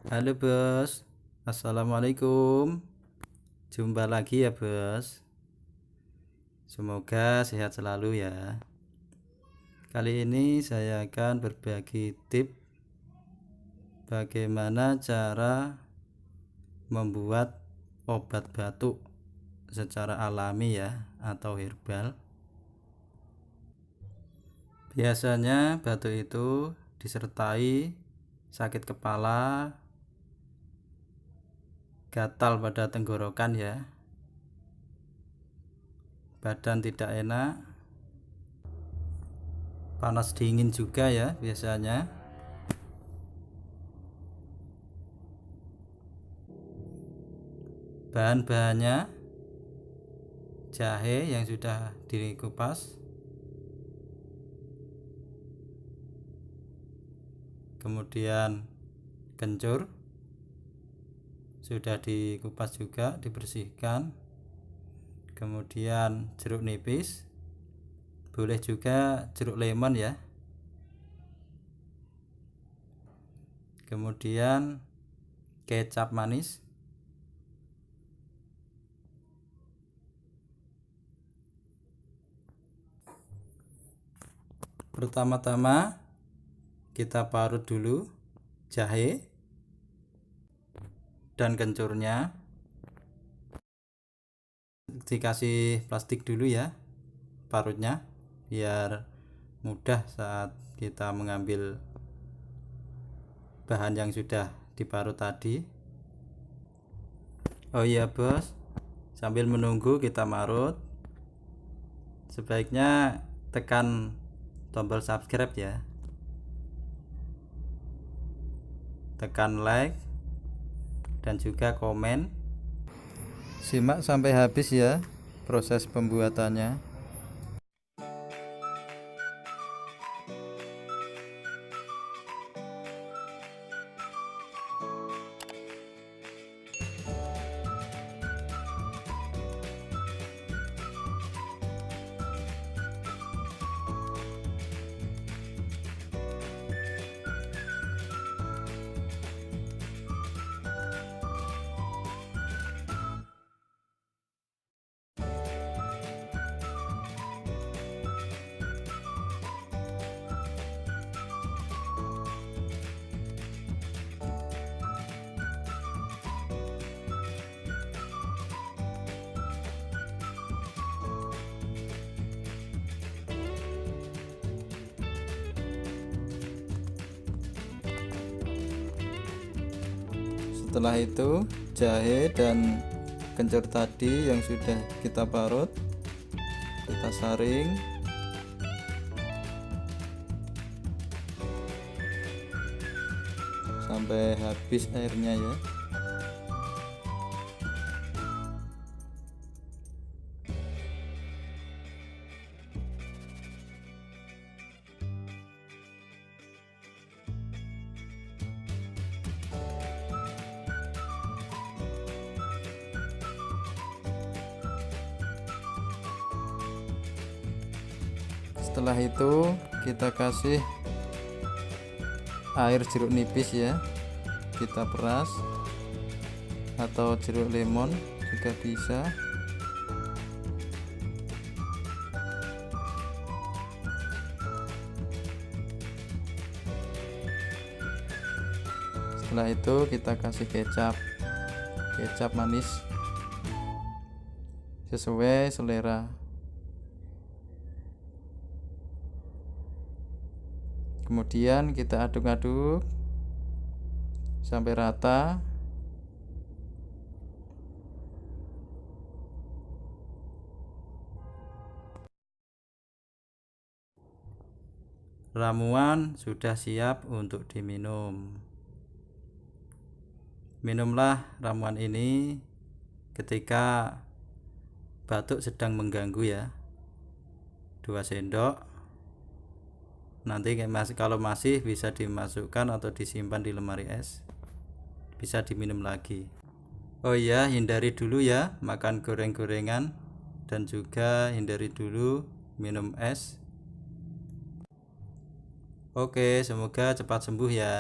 Halo bos, assalamualaikum. Jumpa lagi ya bos. Semoga sehat selalu ya. Kali ini saya akan berbagi tips bagaimana cara membuat obat batuk secara alami ya, atau herbal. Biasanya batuk itu disertai sakit kepala, gatal pada tenggorokan ya, badan tidak enak, panas dingin juga ya biasanya. Bahan-bahannya jahe yang sudah dikupas, kemudian kencur sudah dikupas juga, dibersihkan, kemudian jeruk nipis, boleh juga jeruk lemon ya, kemudian kecap manis, pertama-tama kita parut dulu jahe dan kencurnya, dikasih plastik dulu ya parutnya biar mudah saat kita mengambil bahan yang sudah diparut tadi. Oh iya bos, sambil menunggu kita marut, sebaiknya tekan tombol subscribe ya, tekan like dan juga komen. Simak sampai habis ya proses pembuatannya. Setelah itu jahe dan kencur tadi yang sudah kita parut kita saring, sampai habis airnya ya. Setelah itu kita kasih air jeruk nipis ya, kita peras, atau jeruk lemon juga bisa. Setelah itu kita kasih kecap manis sesuai selera. Kemudian kita aduk-aduk sampai rata. Ramuan sudah siap untuk diminum. Minumlah ramuan ini ketika batuk sedang mengganggu ya, 2 sendok. Nanti kalau masih bisa dimasukkan atau disimpan di lemari es, bisa diminum lagi. Oh iya, hindari dulu ya makan goreng-gorengan, dan juga hindari dulu minum es. Oke, semoga cepat sembuh ya.